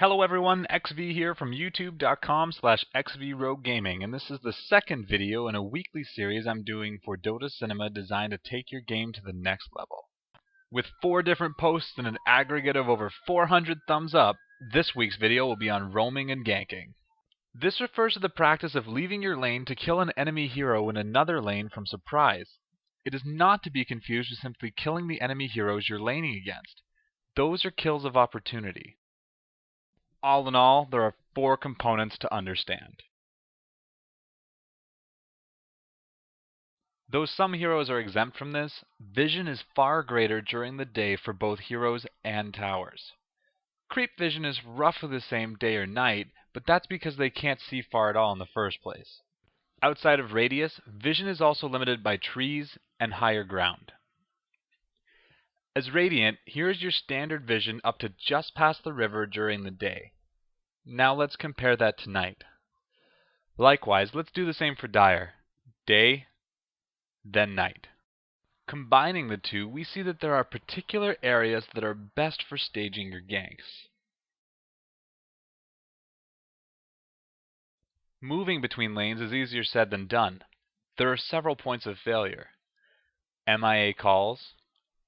Hello everyone, XV here from youtube.com/xvroguegaming, and this is the second video in a weekly series I'm doing for Dota Cinema designed to take your game to the next level. With 4 different posts and an aggregate of over 400 thumbs up, this week's video will be on roaming and ganking. This refers to the practice of leaving your lane to kill an enemy hero in another lane from surprise. It is not to be confused with simply killing the enemy heroes you're laning against. Those are kills of opportunity. All in all, there are 4 components to understand. Though some heroes are exempt from this, vision is far greater during the day for both heroes and towers. Creep vision is roughly the same day or night, but that's because they can't see far at all in the first place. Outside of radius, vision is also limited by trees and higher ground. As Radiant, here's your standard vision up to just past the river during the day. Now let's compare that to night. Likewise, let's do the same for Dire. Day, then night. Combining the two, we see that there are particular areas that are best for staging your ganks. Moving between lanes is easier said than done. There are several points of failure. MIA calls,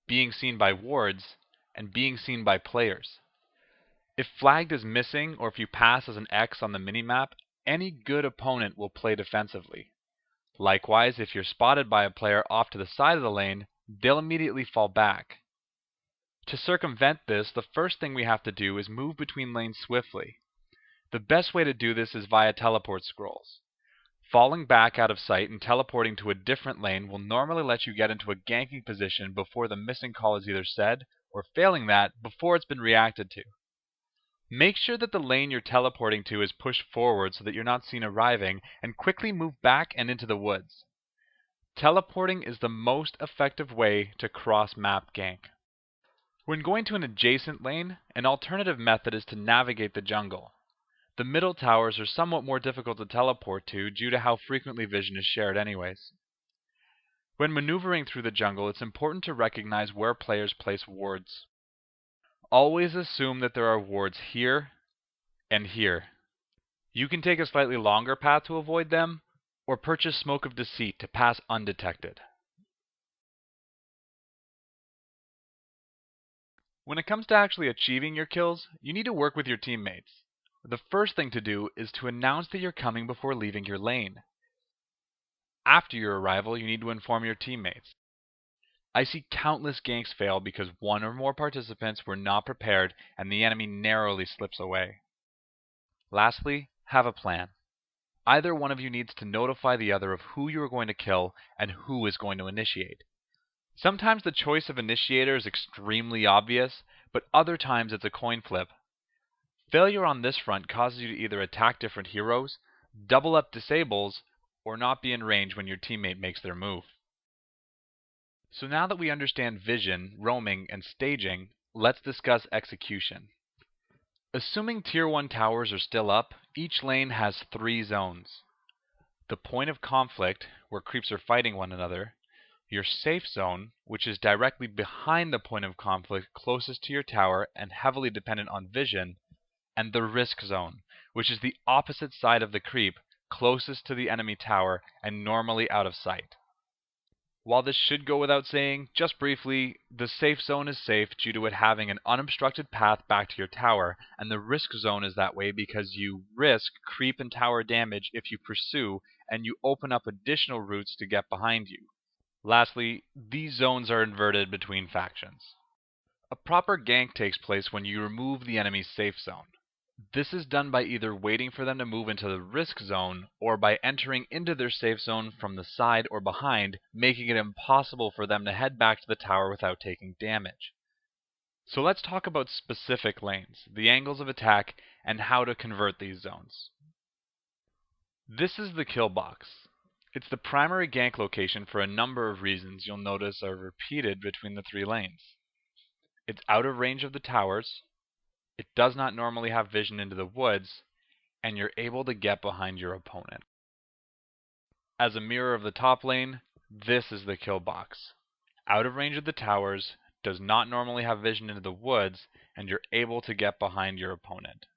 being seen by wards, and being seen by players. If flagged as missing or if you pass as an X on the minimap, any good opponent will play defensively. Likewise, if you're spotted by a player off to the side of the lane, they'll immediately fall back. To circumvent this, the first thing we have to do is move between lanes swiftly. The best way to do this is via teleport scrolls. Falling back out of sight and teleporting to a different lane will normally let you get into a ganking position before the missing call is either said, or failing that, before it's been reacted to. Make sure that the lane you're teleporting to is pushed forward so that you're not seen arriving, and quickly move back and into the woods. Teleporting is the most effective way to cross-map gank. When going to an adjacent lane, an alternative method is to navigate the jungle. The middle towers are somewhat more difficult to teleport to due to how frequently vision is shared anyways. When maneuvering through the jungle, it's important to recognize where players place wards. Always assume that there are wards here and here. You can take a slightly longer path to avoid them, or purchase Smoke of Deceit to pass undetected. When it comes to actually achieving your kills, you need to work with your teammates. The first thing to do is to announce that you're coming before leaving your lane. After your arrival, you need to inform your teammates. I see countless ganks fail because one or more participants were not prepared and the enemy narrowly slips away. Lastly, have a plan. Either one of you needs to notify the other of who you are going to kill and who is going to initiate. Sometimes the choice of initiator is extremely obvious, but other times it's a coin flip. Failure on this front causes you to either attack different heroes, double up disables, or not be in range when your teammate makes their move. So now that we understand vision, roaming, and staging, let's discuss execution. Assuming Tier 1 towers are still up, each lane has 3 zones. The point of conflict, where creeps are fighting one another, your safe zone, which is directly behind the point of conflict closest to your tower and heavily dependent on vision, and the risk zone, which is the opposite side of the creep, closest to the enemy tower and normally out of sight. While this should go without saying, just briefly, the safe zone is safe due to it having an unobstructed path back to your tower, and the risk zone is that way because you risk creep and tower damage if you pursue, and you open up additional routes to get behind you. Lastly, these zones are inverted between factions. A proper gank takes place when you remove the enemy's safe zone. This is done by either waiting for them to move into the risk zone or by entering into their safe zone from the side or behind, making it impossible for them to head back to the tower without taking damage. So let's talk about specific lanes, the angles of attack, and how to convert these zones. This is the kill box. It's the primary gank location for a number of reasons you'll notice are repeated between the 3 lanes. It's out of range of the towers, it does not normally have vision into the woods, and you're able to get behind your opponent. As a mirror of the top lane, this is the kill box. Out of range of the towers, does not normally have vision into the woods, and you're able to get behind your opponent.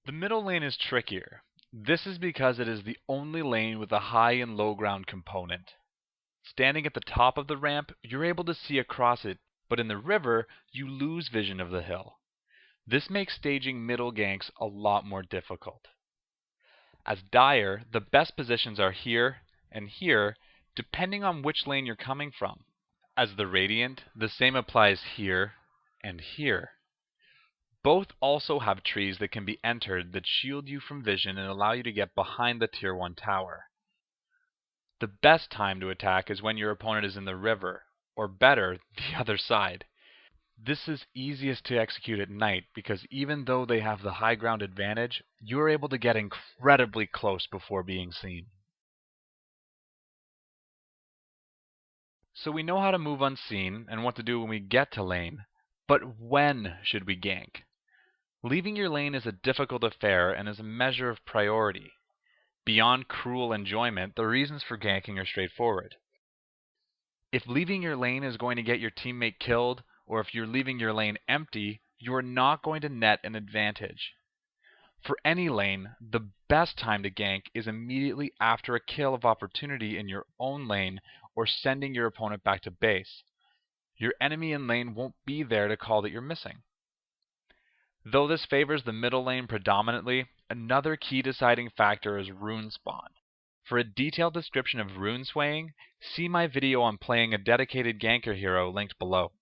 The middle lane is trickier. This is because it is the only lane with a high and low ground component. Standing at the top of the ramp, you're able to see across it, but in the river, you lose vision of the hill. This makes staging middle ganks a lot more difficult. As Dire, the best positions are here and here, depending on which lane you're coming from. As the Radiant, the same applies here and here. Both also have trees that can be entered that shield you from vision and allow you to get behind the Tier 1 tower. The best time to attack is when your opponent is in the river, or better, the other side. This is easiest to execute at night because even though they have the high ground advantage, you are able to get incredibly close before being seen. So we know how to move unseen and what to do when we get to lane, but when should we gank? Leaving your lane is a difficult affair and is a measure of priority. Beyond cruel enjoyment, the reasons for ganking are straightforward. If leaving your lane is going to get your teammate killed, or if you're leaving your lane empty, you are not going to net an advantage. For any lane, the best time to gank is immediately after a kill of opportunity in your own lane or sending your opponent back to base. Your enemy in lane won't be there to call that you're missing. Though this favors the middle lane predominantly, another key deciding factor is rune spawn. For a detailed description of rune swaying, see my video on playing a dedicated ganker hero linked below.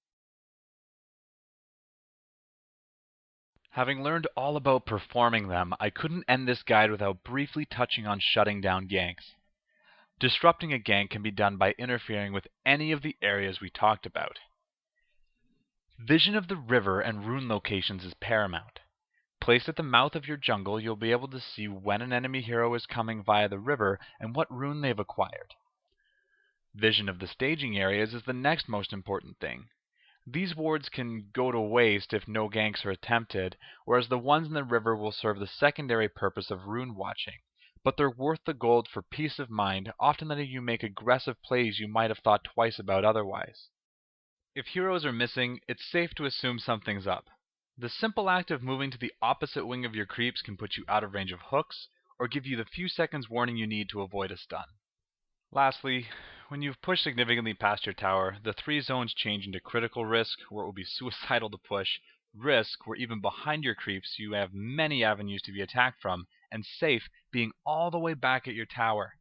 Having learned all about performing them, I couldn't end this guide without briefly touching on shutting down ganks. Disrupting a gank can be done by interfering with any of the areas we talked about. Vision of the river and rune locations is paramount. Placed at the mouth of your jungle, you'll be able to see when an enemy hero is coming via the river and what rune they've acquired. Vision of the staging areas is the next most important thing. These wards can go to waste if no ganks are attempted, whereas the ones in the river will serve the secondary purpose of rune watching. But they're worth the gold for peace of mind, often letting you make aggressive plays you might have thought twice about otherwise. If heroes are missing, it's safe to assume something's up. The simple act of moving to the opposite wing of your creeps can put you out of range of hooks, or give you the few seconds warning you need to avoid a stun. Lastly, when you've pushed significantly past your tower, the 3 zones change into critical risk, where it will be suicidal to push, risk, where even behind your creeps you have many avenues to be attacked from, and safe, being all the way back at your tower.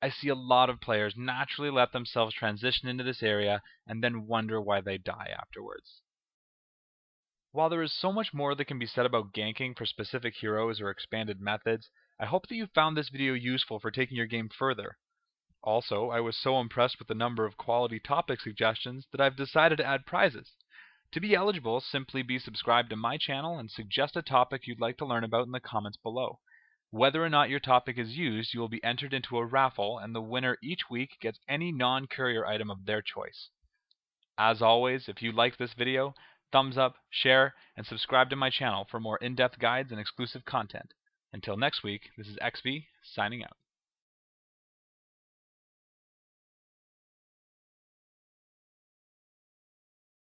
I see a lot of players naturally let themselves transition into this area and then wonder why they die afterwards. While there is so much more that can be said about ganking for specific heroes or expanded methods, I hope that you found this video useful for taking your game further. Also, I was so impressed with the number of quality topic suggestions that I've decided to add prizes. To be eligible, simply be subscribed to my channel and suggest a topic you'd like to learn about in the comments below. Whether or not your topic is used, you will be entered into a raffle, and the winner each week gets any non-courier item of their choice. As always, if you liked this video, thumbs up, share, and subscribe to my channel for more in-depth guides and exclusive content. Until next week, this is XV, signing out.